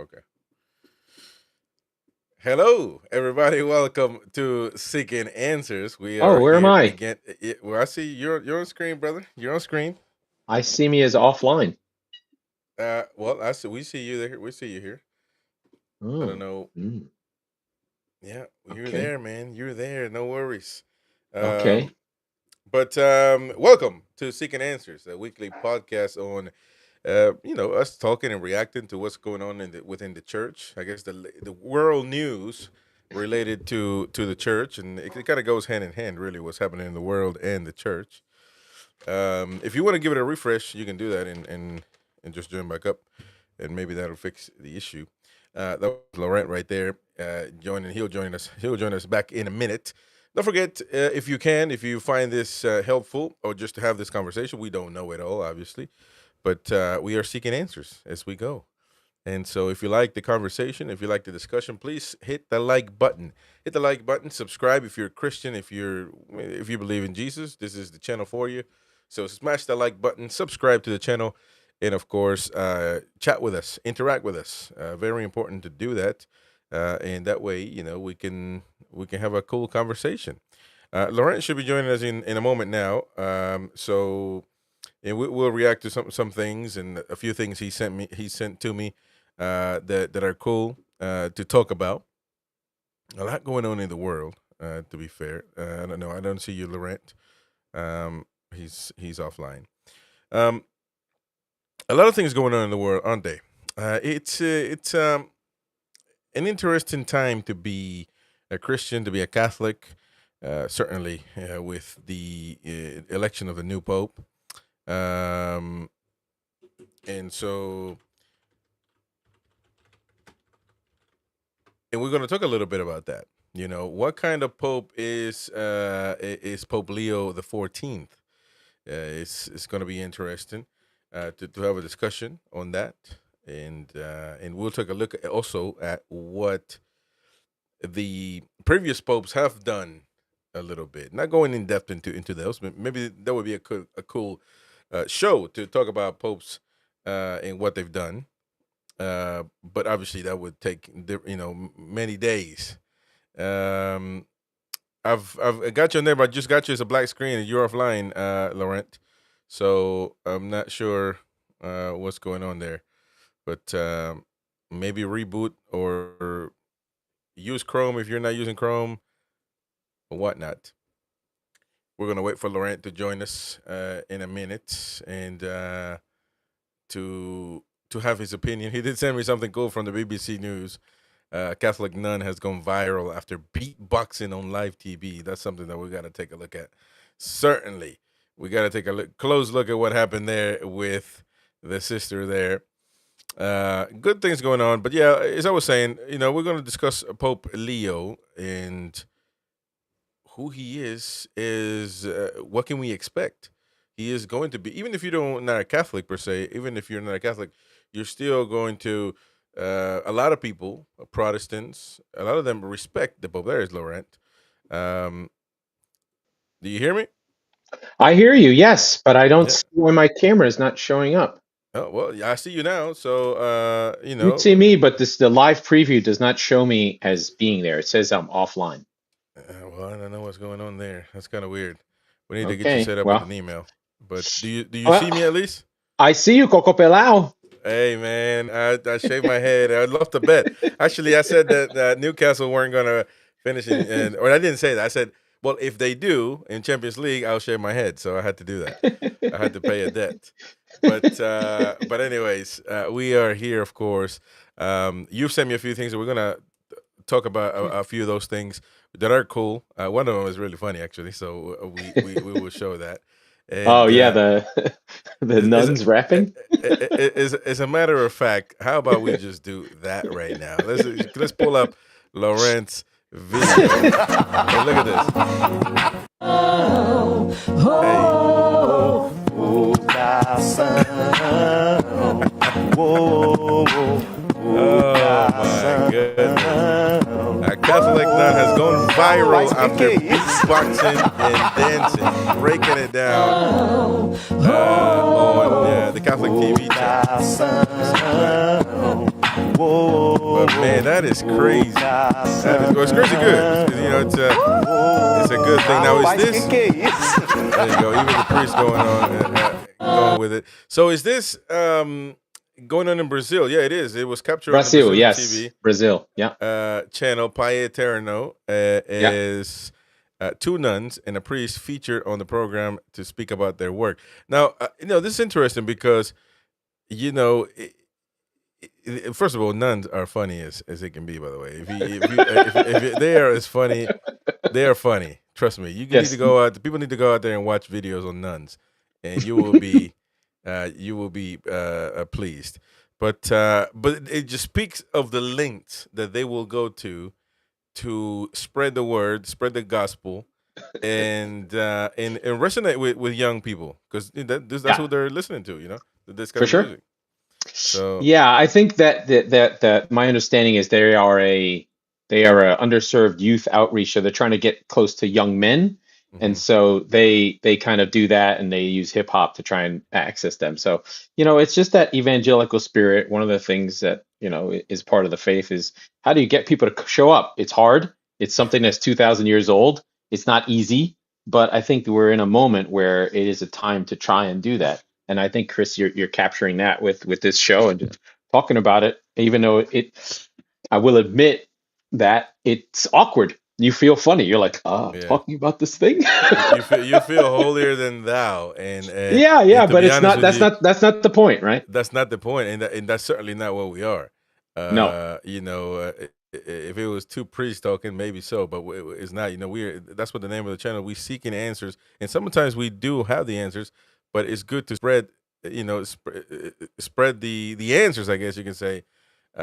Okay. Hello, everybody. Welcome to Seeking Answers. We Oh, are where am here I? again. Well, I see you're on screen, brother. You're on screen. I see me as offline. Well, I see we see you there. We see you here. I don't Oh, know. mm, Yeah, you're okay. there, man. You're there. No worries. Okay. Um, but welcome to Seeking Answers, a weekly podcast on us talking and reacting to what's going on within the church. I guess the world news related to the church, and it kind of goes hand in hand, really, what's happening in the world and the church. If you want to give it a refresh, you can do that and just join back up, and maybe that'll fix the issue. That was Laurent right there, joining. He'll join us. He'll join us back in a minute. Don't forget, if you find this helpful, or just to have this conversation, we don't know it all, obviously, but we are seeking answers as we go. And so, if you like the conversation, if you like the discussion, please hit the like button. Hit the like button. Subscribe if you're a Christian. If you believe in Jesus, this is the channel for you. So smash the like button. Subscribe to the channel, and of course, chat with us, interact with us. Very important to do that, and that way, we can have a cool conversation. Laurent should be joining us in a moment now. And we'll react to some things and a few things he sent to me that are cool to talk about. A lot going on in the world, to be fair. I don't know. I don't see you, Laurent. Um, he's offline. Um, a lot of things going on in the world, aren't they? It's an interesting time to be a Christian, to be a Catholic. Certainly, with the election of the new pope. Um, and so, and we're going to talk a little bit about that. What kind of pope is Pope Leo the 14th? It's going to be interesting to have a discussion on that, and we'll take a look also at what the previous popes have done a little bit. Not going in depth into those, but maybe that would be a cool show to talk about popes and what they've done. But obviously that would take many days. Um, I've got your name. I just got you as a black screen, and you're offline, Laurent. So I'm not sure what's going on there, but maybe reboot or use Chrome if you're not using Chrome or whatnot. We're gonna wait for Laurent to join us in a minute and to have his opinion. He did send me something cool from the BBC News. Catholic nun has gone viral after beatboxing on live TV. That's something that we got to take a look at. Certainly, we got to take a close look at what happened there with the sister there. Good things going on, but yeah, as I was saying, we're going to discuss Pope Leo and who he is what can we expect? He is going to be, even if you don't not a Catholic per se, even if you're not a Catholic, you're still going to. A lot of people, Protestants, a lot of them respect the Pope. There is Laurent. Um, do you hear me? I hear you, yes, but I don't Yeah. see why my camera is not showing up. Oh well, yeah, I see you now. So You see me, but the live preview does not show me as being there. It says I'm offline. well, I don't know what's going on there. That's kind of weird. We need to get you Okay, set up with well, an email. But do you see well, me at least? I see you, Coco Pelao. Hey man, I shaved my head. I'd love to bet. Actually, I said that Newcastle weren't gonna finish, or I didn't say that. I said, well, if they do in Champions League, I'll shave my head. So I had to do that. I had to pay a debt. But anyways, we are here, of course. You've sent me a few things, and we're gonna talk about a few of those things that are cool. One of them is really funny, actually. So we will show that. Oh And yeah, the is nuns rapping. as a matter of fact, how about we just do that right now? Let's pull up Laurent's video. And look at this. Oh my goodness. A Catholic nun has gone viral after beatboxing and dancing, breaking it down on the Catholic TV channel. Man, that is crazy. That is, well, it's crazy good. You know, it's a good thing. Now, is this? There you go. Even the priest going with it. So, is this going on in Brazil? Yeah, it is. It was captured Brazil, on the yes, TV. Brazil, yeah. Channel Pai Eterno is two nuns and a priest featured on the program to speak about their work. Now, this is interesting because, first of all, nuns are funny as it can be. By the way, if they are as funny, they are funny. Trust me. You need to go out. People need to go out there and watch videos on nuns, and you will be pleased. But it just speaks of the lengths that they will go to spread the word, spread the gospel, and resonate with young people, because that's what they're listening to. This kind of music. So yeah, I think that my understanding is they are a underserved youth outreach, so they're trying to get close to young men, and so they kind of do that, and they use hip hop to try and access them. So it's just that evangelical spirit. One of the things that is part of the faith is, how do you get people to show up? It's hard. It's something that's 2,000 years old. It's not easy, but I think we're in a moment where it is a time to try and do that. And I think, Chris, you're capturing that with this show and just talking about it, even though I will admit that it's awkward. You feel funny. You're like, talking about this thing. you feel holier than thou, and but it's not. That's not the point, right? That's not the point, and that's certainly not what we are. No, if it was two priests talking, maybe so, but it's not. That's what the name of the channel. We seeking answers, and sometimes we do have the answers. But it's good to spread, spread the answers, I guess you can say, to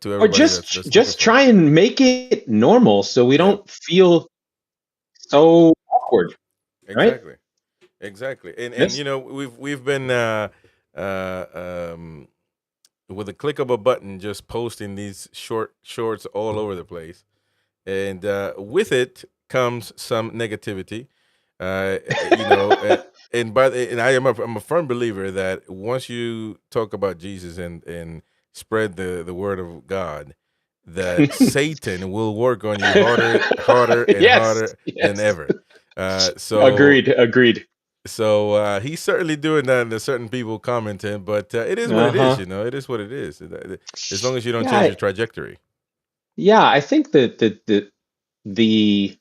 everybody. Or just try and make it normal, so we don't feel so awkward. Exactly, right? Exactly. And we've been with a click of a button just posting these shorts all over the place, and with it comes some negativity. And I'm a firm believer that once you talk about Jesus and spread the word of God, that Satan will work on you harder and harder than ever. So agreed. So he's certainly doing that, and there's certain people commenting, but it is what it is. It is what it is. As long as you don't change your trajectory. Yeah, I think that the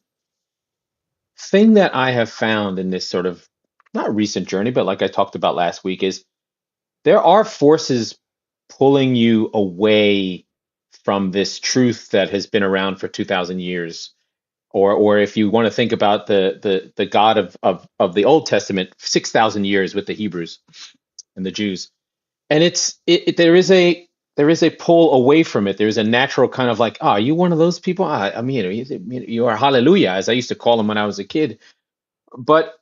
thing that I have found in this sort of, not recent journey, but like I talked about last week, is there are forces pulling you away from this truth that has been around for 2,000 years. Or if you want to think about the God of the Old Testament, 6,000 years with the Hebrews and the Jews. And there is a pull away from it. There's a natural kind of like, are you one of those people? I mean, you are hallelujah, as I used to call them when I was a kid. But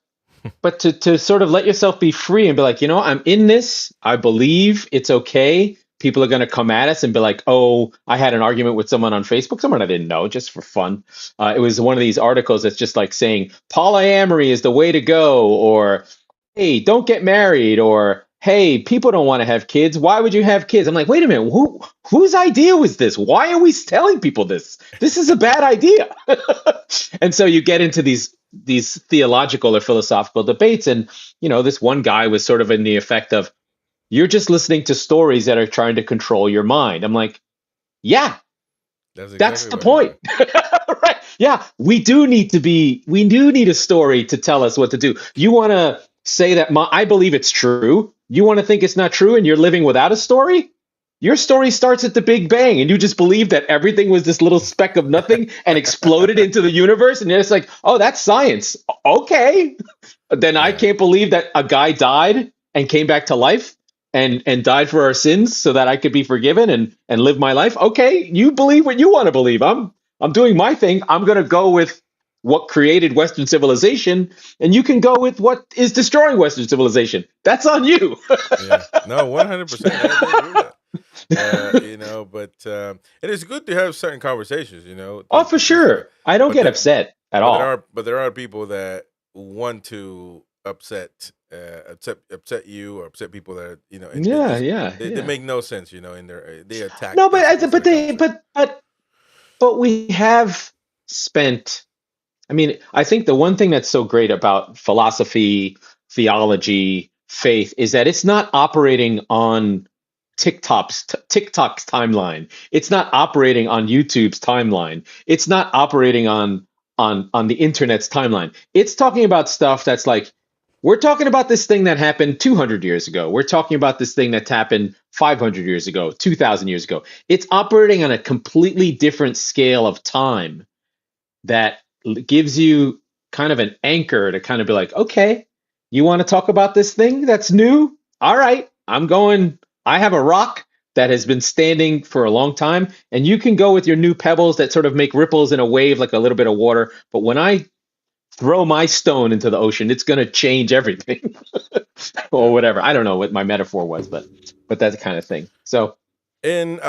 to sort of let yourself be free and be like, I'm in this. I believe it's okay. People are going to come at us and be like, oh, I had an argument with someone on Facebook, someone I didn't know, just for fun. It was one of these articles that's just like saying polyamory is the way to go, or hey, don't get married, or hey, people don't want to have kids. Why would you have kids? I'm like, wait a minute, whose idea was this? Why are we telling people this? This is a bad idea. And so you get into these theological or philosophical debates, and this one guy was sort of in the effect of, you're just listening to stories that are trying to control your mind. I'm like, yeah, that's the point. Right? Yeah, we do need a story to tell us what to do. You want to say that I believe it's true. You want to think it's not true, and you're living without a story? Your story starts at the Big Bang, and you just believe that everything was this little speck of nothing and exploded into the universe. And it's like, oh, that's science. Okay. Then I can't believe that a guy died and came back to life and died for our sins so that I could be forgiven and live my life. Okay, you believe what you want to believe. I'm doing my thing. I'm going to go with what created Western civilization, and you can go with what is destroying Western civilization. That's on you. No, 100%. I agree with that. But it is good to have certain conversations. Oh, for sure. I don't get upset at all. But there are people that want to upset upset you or upset people that and they Yeah, just yeah, they yeah. make no sense, in their they attack No, but basically instead but of they conversation. but we have spent. I mean, I think the one thing that's so great about philosophy, theology, faith is that it's not operating on TikTok's timeline. It's not operating on YouTube's timeline. It's not operating on the internet's timeline. It's talking about stuff that's like we're talking about this thing that happened 200 years ago. We're talking about this thing that's happened 500 years ago, 2000 years ago. It's operating on a completely different scale of time that gives you kind of an anchor to kind of be like, okay, you want to talk about this thing that's new? All right, I'm going. I have a rock that has been standing for a long time, and you can go with your new pebbles that sort of make ripples in a wave like a little bit of water. But when I throw my stone into the ocean, it's going to change everything or Yeah. whatever. I don't know what my metaphor was, but that kind of thing. So And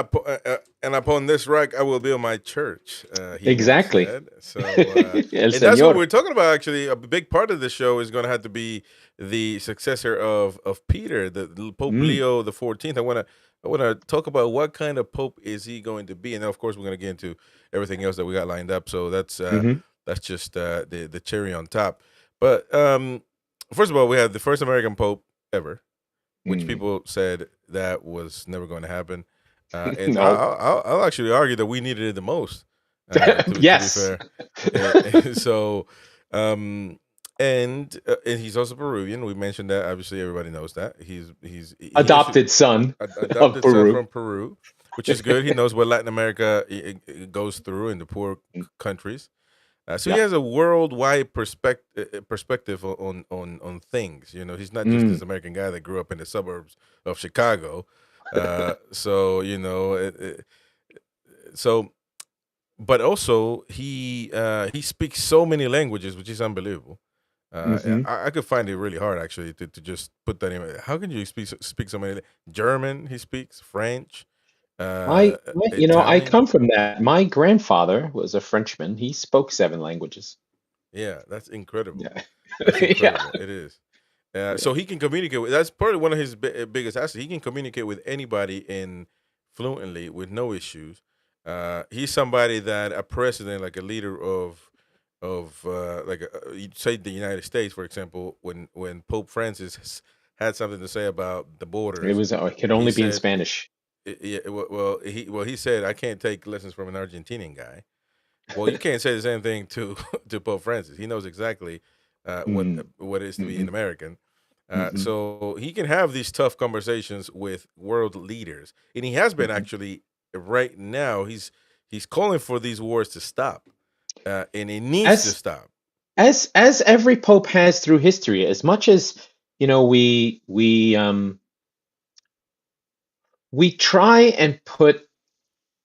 upon this rock I will build my church, he once exactly, said. So, El and that's what Señor. we're talking about. Actually, a big part of the show is going to have to be the successor of Peter, the Pope Mm, Leo the 14th. I want to talk about what kind of pope is he going to be, and then of course we're going to get into everything else that we got lined up. So hmm that's just the cherry on top. But first of all, we had the first American pope ever, which mm. people said that was never going to happen. And No. I'll actually argue that we needed it the most. To be Yes. fair, so um, and he's also Peruvian. We mentioned that. Obviously, everybody knows that he actually Adopted son of adopted son Peru. from Peru, which is good. He knows what Latin America goes through in the poor countries. So he Yeah. has a worldwide perspective on things. He's not just this Mm. American guy that grew up in the suburbs of Chicago. So so but also he speaks so many languages, which is unbelievable. hmm I could find it really hard actually to just put that in. How can you speak so many? German, he speaks French, I Italian. come from that. My grandfather was a Frenchman. He spoke 7 languages. Yeah, that's incredible. Yeah. That's Yeah. incredible. It is. Yeah. So he can communicate with. That's probably one of his biggest assets. He can communicate with anybody in fluently with no issues. He's somebody that a president, like a leader of like you'd say the United States, for example, when Pope Francis had something to say about the It borders, was it could he only be in said, Spanish. Yeah, he said, I can't take lessons from an Argentinian guy. Well, you can't say the same thing to to Pope Francis. He knows exactly Mm. what it is to be an hmm American. hmm So he can have these tough conversations with world leaders, and he has been hmm actually. Right now, he's calling for these wars to stop, and it needs to As stop. as every pope has through history, as much as we try and put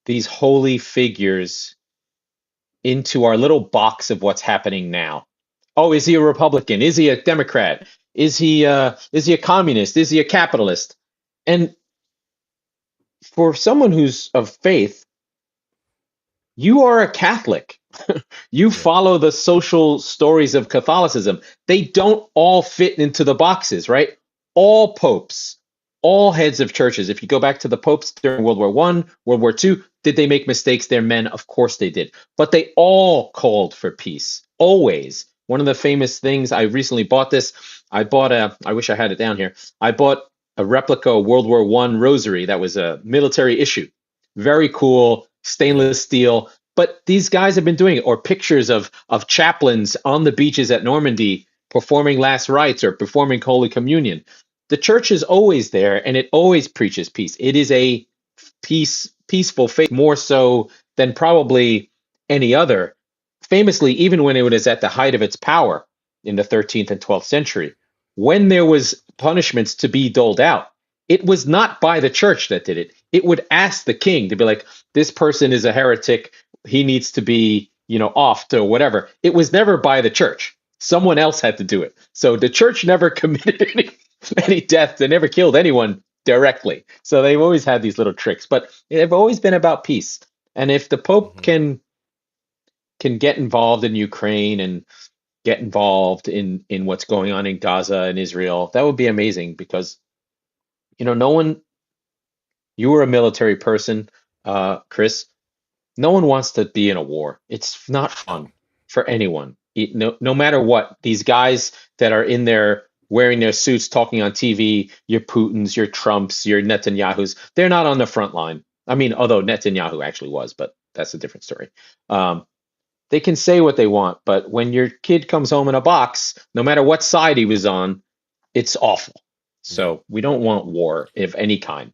these holy figures into our little box of what's happening now. Oh, is he a Republican? Is he a Democrat? Is he a communist? Is he a capitalist? And for someone who's of faith, you are a Catholic. You Yeah, follow the social stories of Catholicism. They don't all fit into the boxes, right? All popes, all heads of churches. If you go back to the popes during World War One, World War II, did they make mistakes? They're men, of course they did. But they all called for peace. Always. One of the famous things, I recently bought this. I wish I had it down here. I bought a replica World War One rosary that was a military issue. Very cool, yeah. stainless steel. But these guys have been doing it, or pictures of chaplains on the beaches at Normandy performing last rites or performing Holy Communion. The church is always there, and it always preaches peace. It is a peaceful faith, more so than probably any other. Famously, even when it was at the height of its power in the 13th and 12th century, when there was punishments to be doled out, it was not by the church that did it. It would ask the king to be like, this person is a heretic, he needs to be, off to whatever. It was never by the church. Someone else had to do it. So the church never committed any death. They never killed anyone directly. So they've always had these little tricks, but they've always been about peace. And if the Pope Hmm. can get involved in Ukraine and get involved in what's going on in Gaza and Israel. That would be amazing because no one. You were a military person, Chris. No one wants to be in a war. It's not No. fun for anyone. No matter what, these guys that are in there wearing their suits, talking on TV, your Putins, your Trumps, your Netanyahus, they're not on the front line. I mean, although Netanyahu actually was, but that's a different story. Um, they can say what they want, but when your kid comes home in a box, no matter what side he was on, it's awful. Yeah. So we don't want war of any kind.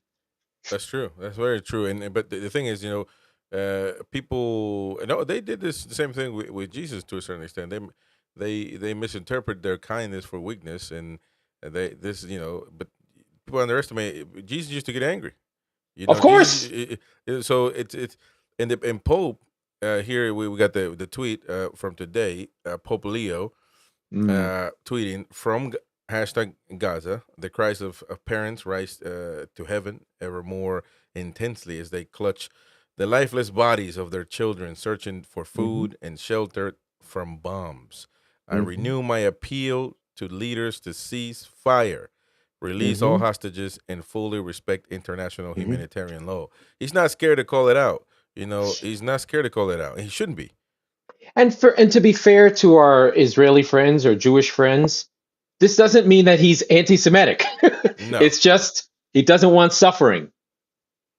That's true. That's very true. And but the thing is, people. No, they did this the same thing with Jesus to a certain extent. They misinterpret their kindness for weakness, and they this But people underestimate. Jesus used to get angry. Of Jesus. course. So it's in Pope. Here we got the tweet from today. Pope Leo Mm, tweeting from hashtag Gaza, the cries of parents rise to heaven ever more intensely as they clutch the lifeless bodies of their children, searching for hmm food and shelter from bombs. I hmm renew my appeal to leaders to cease fire, release all hmm hostages, and fully respect international hmm humanitarian law. He's not scared to call it out. He's not scared to call it out. He shouldn't be. And to be fair to our Israeli friends or Jewish friends, this doesn't mean that he's anti-Semitic. No. It's just he doesn't want suffering.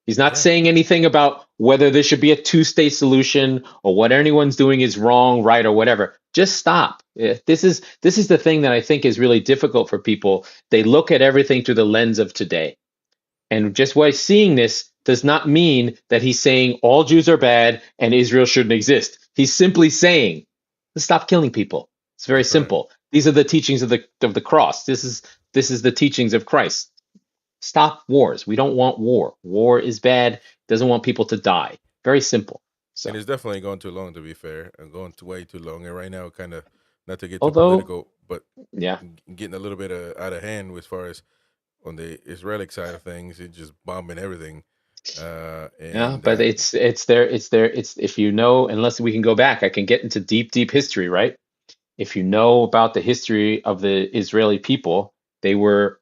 He's not Yeah. saying anything about whether there should be a two-state solution or what anyone's doing is wrong, right, or whatever. Just stop. This is the thing that I think is really difficult for people. They look at everything through the lens of today. And just by seeing this does not mean that he's saying all Jews are bad and Israel shouldn't exist. He's simply saying, let's stop killing people. It's very That's right. simple. These are the teachings of the cross. This is the teachings of Christ. Stop wars. We don't want war. War is bad. Doesn't want people to die. Very simple. And So, it's definitely going too long, to be fair, and going way too long. And right now, kind of not to get too although, political, but yeah, getting a little bit out of hand as far as on the Israeli side of things, it's just bombing everything. yeah, And but it's if you know, unless we can go back, I can get into deep, deep history, right? If you know about the history of the Israeli people, they were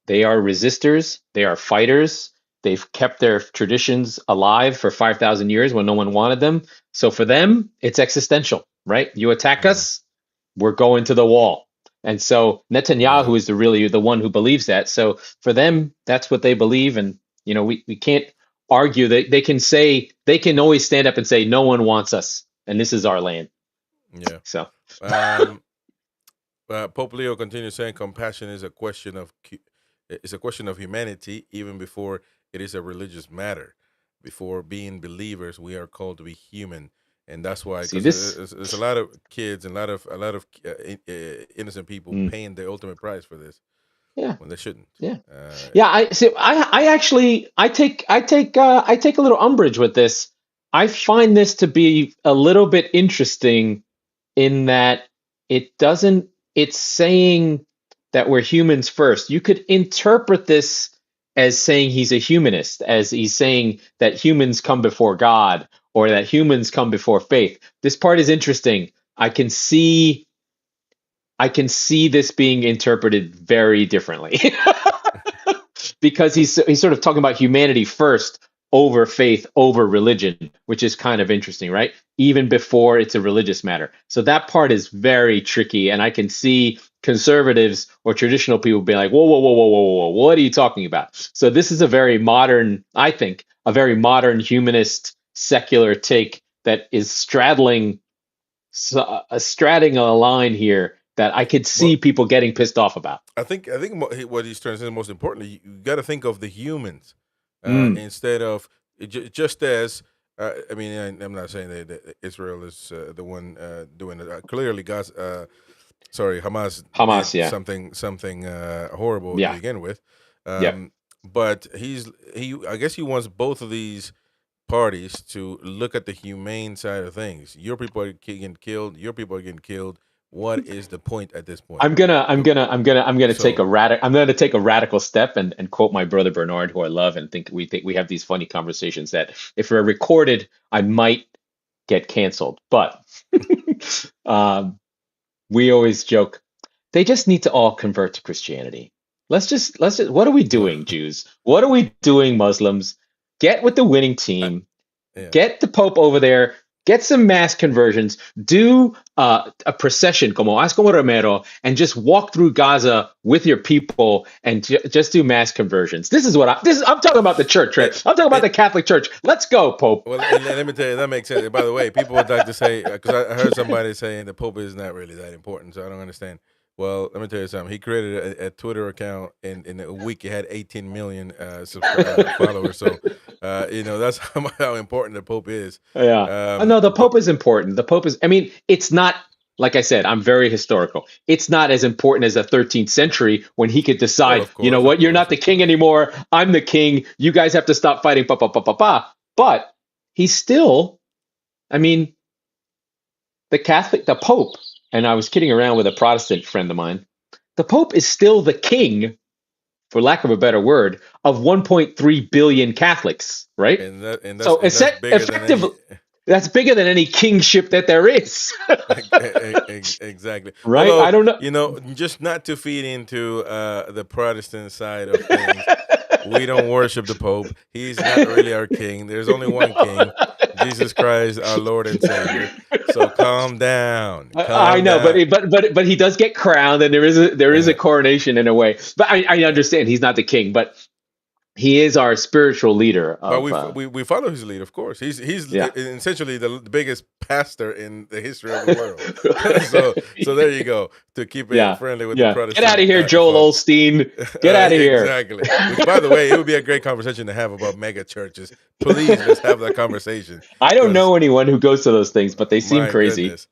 they are resistors, they are fighters. They've kept their traditions alive for 5,000 years when no one wanted them. So for them, it's existential, right? You attack yeah, us, we're going to the wall. And so yeah, Netanyahu is really the one who believes that. So for them, that's what they believe. And we can't argue that they can always stand up and say, no one wants us, and this is our land. yeah. So Um, Pope Leo continues saying, "Compassion is a question of it's a question of humanity, even before it is a religious matter. Before being believers, we are called to be human, and that's why, see because this. there's a lot of kids and a lot of innocent people Mm, paying the ultimate price for this yeah. when they shouldn't. Yeah. Uh, Yeah, I see. I actually, I take a little umbrage with this. I find this to be a little bit interesting in that it's saying that we're humans first. You could interpret this as saying he's a humanist, as he's saying that humans come before God or that humans come before faith. This part is interesting. I can see this being interpreted very differently. Because he's sort of talking about humanity first over faith over religion, which is kind of interesting, right? Even before it's a religious matter. So that part is very tricky, and I can see conservatives or traditional people being like, "Whoa, whoa, whoa, whoa, whoa, whoa, what are you talking about?" So this is a very modern, I think, a very modern humanist secular take that is straddling a line here that I could see well, people getting pissed off about. I think what he's trying to say most importantly, you got to think of the humans Mm, instead of just as. I mean, I'm not saying that Israel is the one doing it. Clearly, God's Hamas Hamas, did yeah, something horrible to yeah. begin with. Yep. But I guess he wants both of these parties to look at the humane side of things. Your people are getting killed. Your people are getting killed. What is the point at this point? So, I'm so gonna take a radical step and quote my brother Bernard, who I love, and think we have these funny conversations that if they're recorded, I might get canceled. But um, we always joke, they just need to all convert to Christianity. Let's just what are we Well, doing, Jews? What are we doing, Muslims? Get with the winning I, team. yeah. Get the Pope over there. Get some mass conversions. Do a procession, como haz como Romero, and just walk through Gaza with your people and just do mass conversions. This is what I'm talking about the church, right? It, I'm talking about the it, Catholic Church. Let's go, Pope. well, and let me tell you, that makes sense. By the way, people would like to say, because I heard somebody saying the Pope is not really that important, so I don't understand. Well, let me tell you something. He created a Twitter account, and in a week it had 18 million followers. So, that's how important the Pope is. Yeah. No, the But Pope is important. The Pope is, I mean, it's not, like I said, I'm very historical. It's not as important as the 13th century when he could oh, decide, of you know course, of what, you're course, not the of king course. anymore. I'm the king. You guys have to stop fighting, pa, pa, pa, pa, pa. But he's still, I mean, the Pope, and I was kidding around with a Protestant friend of mine, the Pope is still the king, for lack of a better word, of 1.3 billion Catholics, right? So And that's bigger than effectively, any. that's bigger than any kingship that there is, Exactly. right? Although, I don't know. just not to feed into the Protestant side of things, we don't worship the Pope. He's not really our king. There's only one king, Jesus Christ, our Lord and Savior. So calm down. I Calm know, down. but he does get crowned, and there is a Uh, coronation in a way. But I understand he's not the king, but he is our spiritual leader but of we follow his lead, of course. He's yeah. essentially the biggest pastor in the history of the world. So there you go. To keep it Yeah, friendly with the yeah. Get out of Protestant here, Joel folks. Osteen. Get out of here. Exactly. Which, by the way, it would be a great conversation to have about mega churches. Please, let's have that conversation I don't because know anyone who goes to those things, but they seem my crazy. goodness.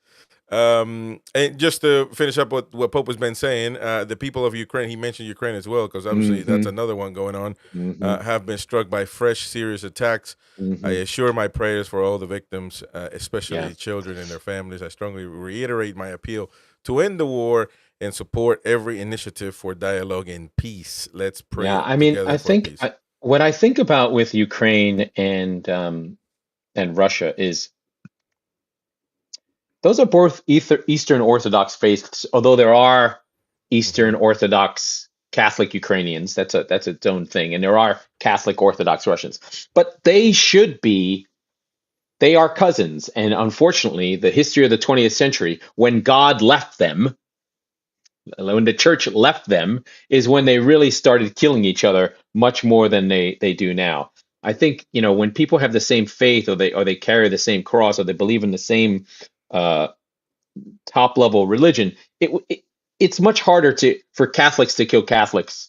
And just to finish up what Pope has been saying, the people of Ukraine, he mentioned Ukraine as well, because obviously that's Hmm. another one going on, Hmm. have been struck by fresh serious attacks. I Hmm. assure my prayers for all the victims, Yeah. especially children and their families. I strongly reiterate my appeal to end the war and support every initiative for dialogue and peace. Let's Yeah. pray I mean, together for peace. what I think about with Ukraine and Russia is those are both Eastern Orthodox faiths, although there are Eastern Hmm. Orthodox Catholic Ukrainians. That's its own thing, and there are Catholic Orthodox Russians. But they are cousins, and unfortunately, the history of the 20th century, when the church left them, is when they really started killing each other much more than they do now. I think when people have the same faith, or they carry the same cross, or they believe in the same uh, top level religion, it's much harder to for Catholics to kill Catholics,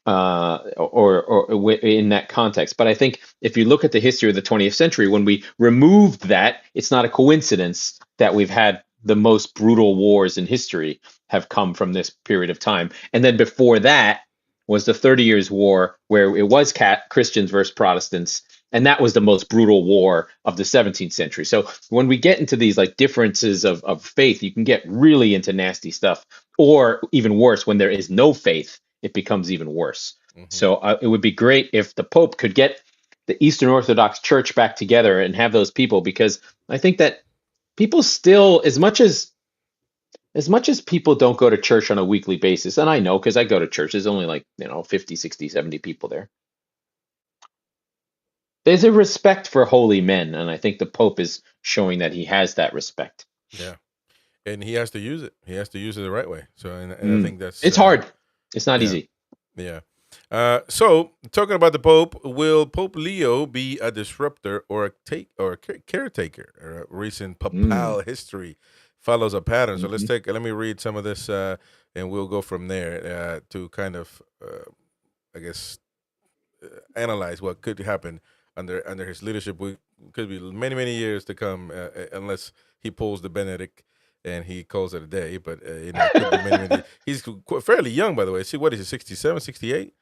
or in that context. But I think if you look at the history of the 20th century, when we removed that, it's not a coincidence that we've had the most brutal wars in history have come from this period of time. And then before that was the 30 Years' War, where it was Christians versus Protestants. And that was the most brutal war of the 17th century. So when we get into these like differences of faith, you can get really into nasty stuff. Or even worse, when there is no faith, it becomes even worse. Hmm. So it would be great if the Pope could get the Eastern Orthodox Church back together and have those people, because I think that people still, as much as people don't go to church on a weekly basis, and I know because I go to church, there's only like 50, 60, 70 people there. There's a respect for holy men, and I think the Pope is showing that he has that respect. Yeah. And he has to use it. He has to use it the right way. So, and I Mm. think that's, It's hard. It's not yeah. easy. Yeah. So talking about the Pope, will Pope Leo be a disruptor or a caretaker? Recent Mm. papal history follows a pattern. So Hmm. let me read some of this, and we'll go from there to kind of, I guess, analyze what could happen under his leadership. We could be many years to come, unless he pulls the Benedict and he calls it a day. But it could be many. He's fairly young, by the way. See, what is he? 67, 68?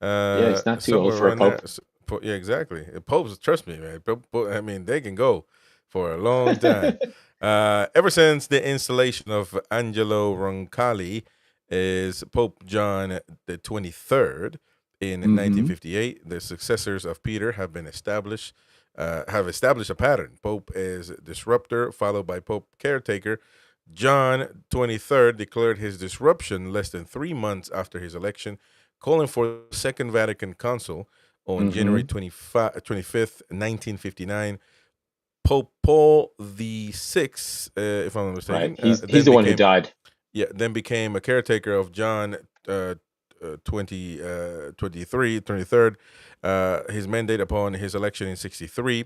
Yeah, he's not too old Somewhere for a around there. Pope. Yeah, exactly. Popes, trust me, man. I mean, they can go for a long time. Ever since the installation of Angelo Roncalli as Pope John the 23rd in Hmm. 1958, the successors of Peter have established a pattern. Pope as disruptor, followed by Pope caretaker, John XXIII declared his disruption less than 3 months after his election, calling for the Second Vatican Council on January Mm-hmm. 25th, 1959. Pope Paul VI, if I'm not Right. mistaken, He's the one who died. then became a caretaker of John 23rd, his mandate upon his election in 63.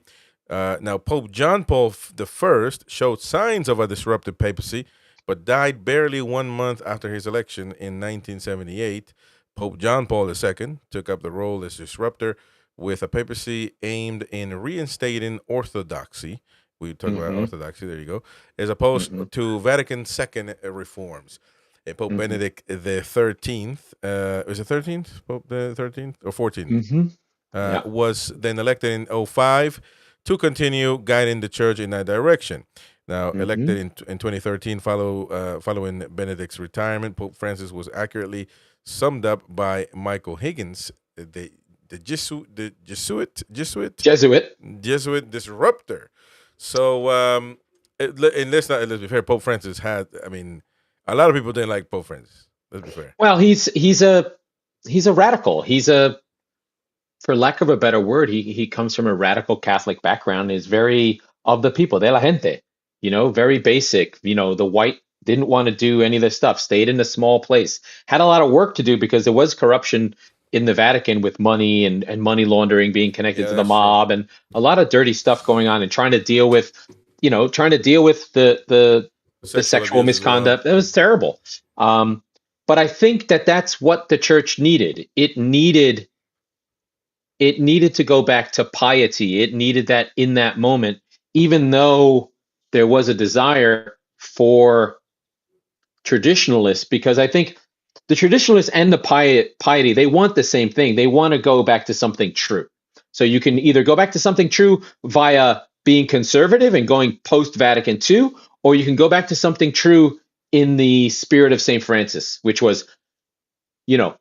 Now, Pope John Paul the First showed signs of a disruptive papacy, but died barely 1 month after his election in 1978. Pope John Paul II took up the role as disruptor with a papacy aimed in reinstating orthodoxy. We talk about Mm-hmm. orthodoxy, there you go, as opposed Mm-hmm. to Vatican II reforms. Pope Mm-hmm. Benedict the 13th, was it 13th? Pope the 13th or 14th? Mm-hmm. Yeah. Was then elected in '05 to continue guiding the church in that direction. Now, Mm-hmm. elected in 2013, following Benedict's retirement, Pope Francis was accurately summed up by Michael Higgins, Jesuit. Jesuit disruptor. So, and let's be fair. Pope Francis had, I mean, a lot of people didn't like Pope Francis. Let's be fair. Well, he's a radical. He's a, for lack of a better word, he comes from a radical Catholic background, is very of the people, de la gente, very basic. The white didn't want to do any of this stuff, stayed in a small place, had a lot of work to do because there was corruption in the Vatican with money and money laundering being connected Yeah, to the that's true. mob and a lot of dirty stuff going on and trying to deal with the Sexual sexual abuse as well. misconduct. It was terrible. Um, but I think that that's what the church needed. It needed to go back to piety. It needed that in that moment, even though there was a desire for traditionalists, because I think the traditionalists and the piety, they want the same thing. They want to go back to something true. So you can either go back to something true via being conservative and going post Vatican II, or you can go back to something true in the spirit of St. Francis, you know,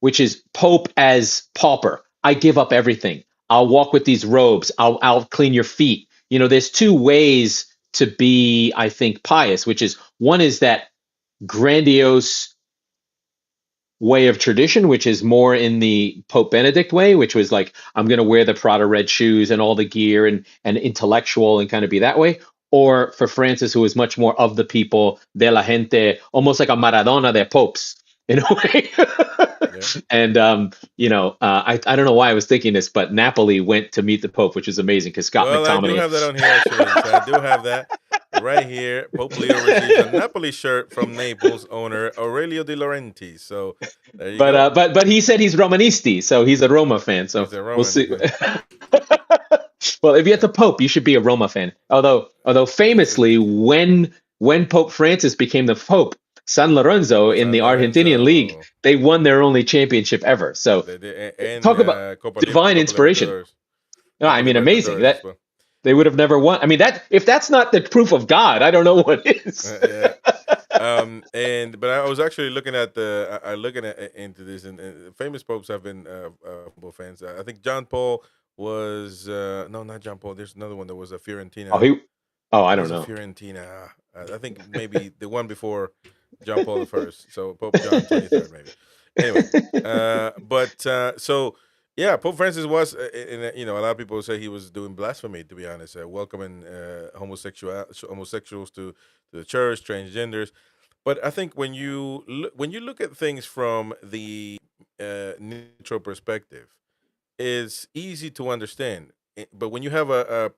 which is Pope as pauper. I give up everything. I'll walk with these robes. I'll clean your feet. There's two ways to be, I think, pious, which is one is that grandiose way of tradition, which is more in the Pope Benedict way, which was like, I'm going to wear the Prada red shoes and all the gear and intellectual and kind of be that way. Or for Francis, who was much more of the people, de la gente, almost like a Maradona de popes in a way. Yeah. And I don't know why I was thinking this, but Napoli went to meet the Pope, which is amazing because Scott Well, I do McTominay. have that on here actually. So I do have that right here. Pope Leo receives a Napoli shirt from Naples owner Aurelio De Laurentiis. So there you But go. but he said he's Romanisti, so he's a Roma fan. So He's a we'll Roman. see. Okay. Well, if you're the Pope, you should be a Roma fan. Although famously, when Pope Francis became the Pope, San Lorenzo in San the Argentinian league, Lorenzo. they won their only championship ever. So And talk about divine Copa inspiration. Libertadores. No, Copa I mean, amazing. Libertadores as That well. they would have never won. I mean, that if that's not the proof of God, I don't know what is. Yeah. And but I was actually looking at looking at into this, and famous popes have been football fans. I think John Paul was no, not John Paul. There's another one that was a Oh, Fiorentina. I Who don't was a know. Fiorentina? I think maybe the one before John Paul the First. So Pope John XXIII, maybe. Anyway, but so yeah, Pope Francis was, a lot of people say he was doing blasphemy. To be honest, welcoming homosexuals to the church, transgenders. But I think when you look at things from the neutral perspective, it's easy to understand. But when you have a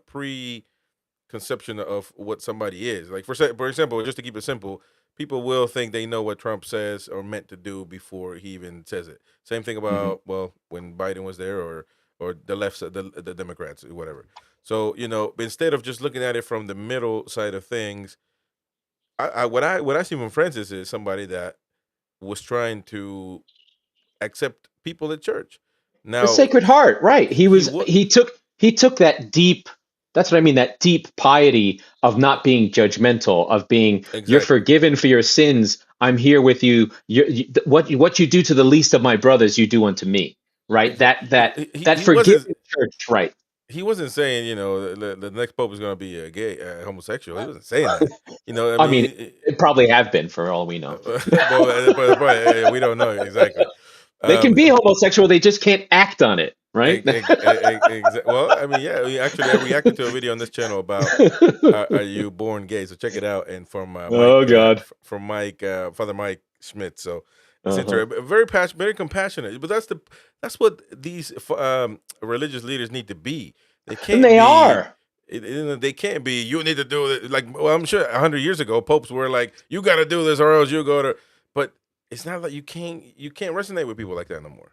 preconception of what somebody is, like for example, just to keep it simple, people will think they know what Trump says or meant to do before he even says it. Same thing Hmm. about, well, when Biden was there, or the left side, the Democrats, or whatever. So instead of just looking at it from the middle side of things, what I see from Francis is somebody that was trying to accept people at church. The Now Sacred Heart, right? He he was what he took that deep. That's what I mean. That deep piety of not being judgmental, of being you're exactly. forgiven for your sins. I'm here with you. What you do to the least of my brothers, you do unto me. Right? Exa- That that he that he wasn't forgiving church, right? he wasn't saying, the next pope is going to be a gay, homosexual. He wasn't saying that. I I mean, mean, it probably have been for all we know. but we don't know exactly. They can Um, be homosexual, they just can't act on it, right? well, I mean, yeah, I reacted to a video on this channel about are you born gay? So check it out, and Oh God. From Mike, Father Mike Schmidt. So it's Uh-huh. interesting, very passionate, very compassionate. But that's what these religious leaders need to be. They And can't they be. are. They can't be. You need to do it. Like, well, I'm sure 100 years ago, popes were like, "You got to do this, or else you go to." But it's not like you can't resonate with people like that no more.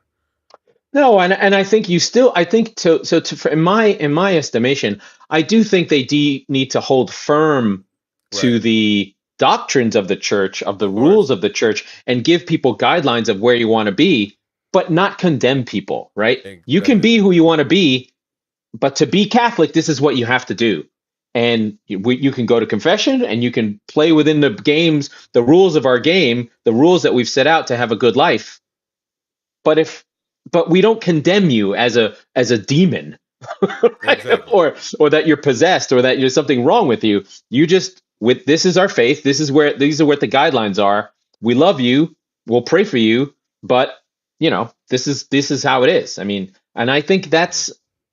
No, and I think you still I think in my estimation, I do think they need to hold firm Right. to the doctrines of the church, of the Of course. rules of the church, and give people guidelines of where you want to be, but not condemn people, right? You can be who you want to be, but to be Catholic, this is what you have to do. And you can go to confession and you can play within the games, the rules of our game, the rules that we've set out to have a good life. But if but we don't condemn you as a demon, right? Exactly. Or that you're possessed or that there's something wrong with you. You just with this is our faith. This is where these are what the guidelines are. We love you. We'll pray for you, but this is how it is. I mean, and I think Mhm. that's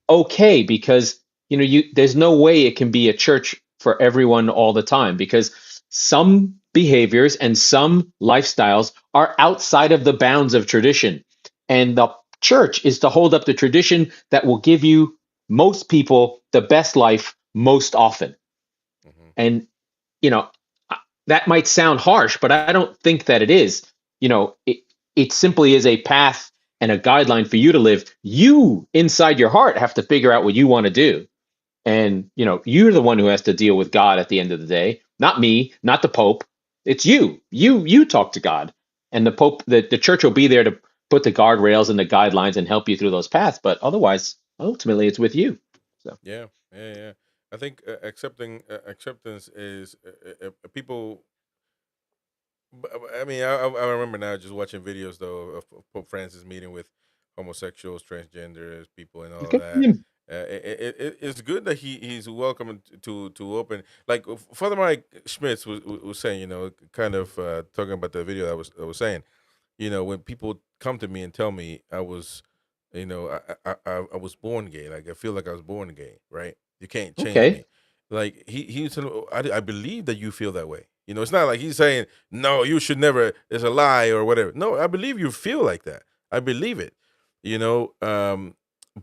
okay because you there's no way it can be a church for everyone all the time because some behaviors and some lifestyles are outside of the bounds of tradition. And the church is to hold up the tradition that will give you most people the best life most often. Mhm. And, you know, that might sound harsh, but I don't think that it is. It simply is a path and a guideline for you to live. You, inside your heart, have to figure out what you want to do. And, you're the one who has to deal with God at the end of the day, not me, not the Pope. It's you. You talk to God. And the Pope, the church will be there to put the guardrails and the guidelines and help you through those paths. But otherwise, ultimately, it's with you. So, Yeah, yeah, yeah. I think acceptance is people. I mean, I remember now just watching videos though of Pope Francis meeting with homosexuals, transgenders, people, and all of okay. that. Yeah. It's good that he's welcome to open. Like Father Mike Schmitz was saying, kind of talking about the video I was saying. When people come to me and tell me I was, I was born gay. Like I feel like I was born gay, right? You can't change Okay. me. Like he said, "Oh, I believe that you feel that way. It's not like he's saying no, you should never. It's a lie or whatever. No, I believe you feel like that. I believe it. You know, um,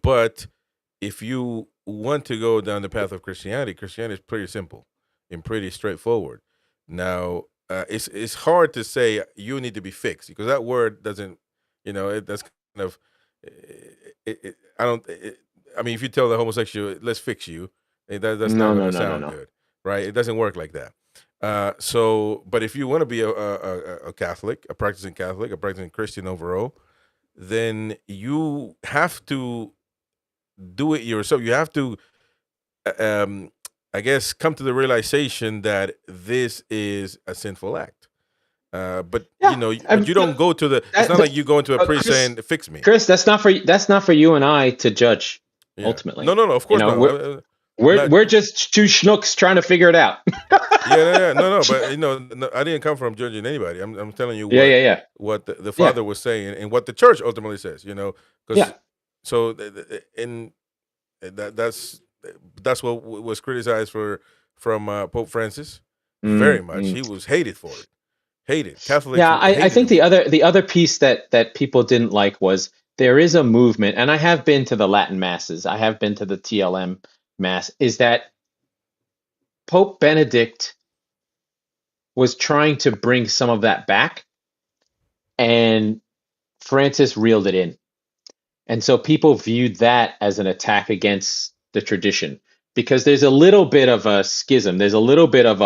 but if you want to go down the path of Christianity, Christianity is pretty simple and pretty straightforward. Now, it's hard to say you need to be fixed because that word doesn't, that's kind of, I don't, I mean, if you tell the homosexual, let's fix you, that's not No, going no, to no, no, sound no. good, right? It doesn't work like that. But if you want to be a Catholic, a practicing Catholic, a practicing Christian overall, then you have to do it yourself. You have to, um, I guess, come to the realization that this is a sinful act. But Yeah. but you don't But go to the. It's that, not that, like you go into a but priest saying, "Fix me." Chris, that's not for you and I to judge. Yeah. No, Ultimately, no, no. Of you course know, not. we're we're Not. we're just two schnooks trying to figure it out. Yeah, yeah, yeah. No, no. But no, I didn't come from judging anybody. I'm telling you Yeah, yeah, yeah, what the yeah, father was saying and what the church ultimately says. Because yeah. so in that's what was criticized from Pope Francis very Mm, much. mm. He was hated for it. Hated. Catholics Yeah, I hated think him for it. the other piece that people didn't like was there is a movement, and I have been to the Latin masses, I have been to the TLM mass, is that Pope Benedict was trying to bring some of that back, and Francis reeled it in. And so people viewed that as an attack against the tradition because there's a little bit of a schism. There's a little bit of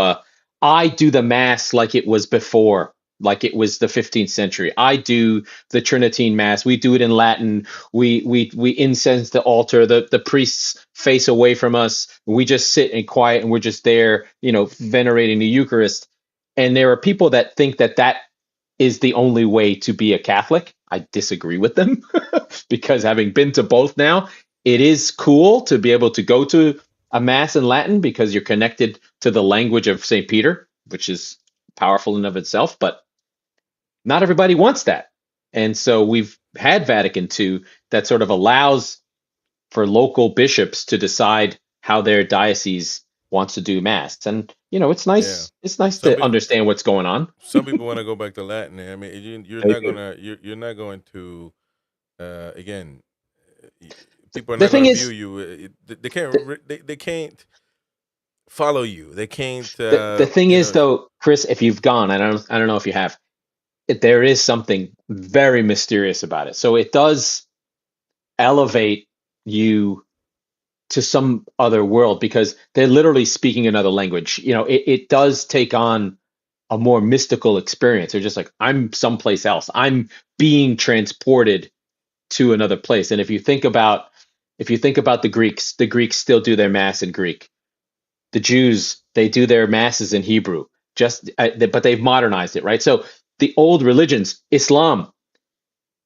I do the mass like it was before, like it was the 15th century. I do the Tridentine mass. We do it in Latin. We incense the altar. The priests face away from us. We just sit and quiet and we're just there, venerating the Eucharist. And there are people that think that is the only way to be a Catholic. I disagree with them because having been to both now, it is cool to be able to go to a mass in Latin because you're connected to the language of St. Peter, which is powerful in of itself, but not everybody wants that. And so we've had Vatican II that sort of allows for local bishops to decide how their diocese wants to do mass. And it's Yeah. nice Some to people understand what's going on. some people want to go back to Latin. I mean, you're They not do. gonna you're not going to again. y- People are The not going thing to view is, you. They can't. the, They can't follow you. They can't. the thing is though, Chris, if you've gone, I don't know if you have, there is something very mysterious about it. So it does elevate you to some other world because they're literally speaking another language. It does take on a more mystical experience. They're just like, I'm someplace else. I'm being transported to another place. And if you think about the Greeks still do their mass in Greek. The Jews, they do their masses in Hebrew. But they've modernized it, right? So the old religions, Islam,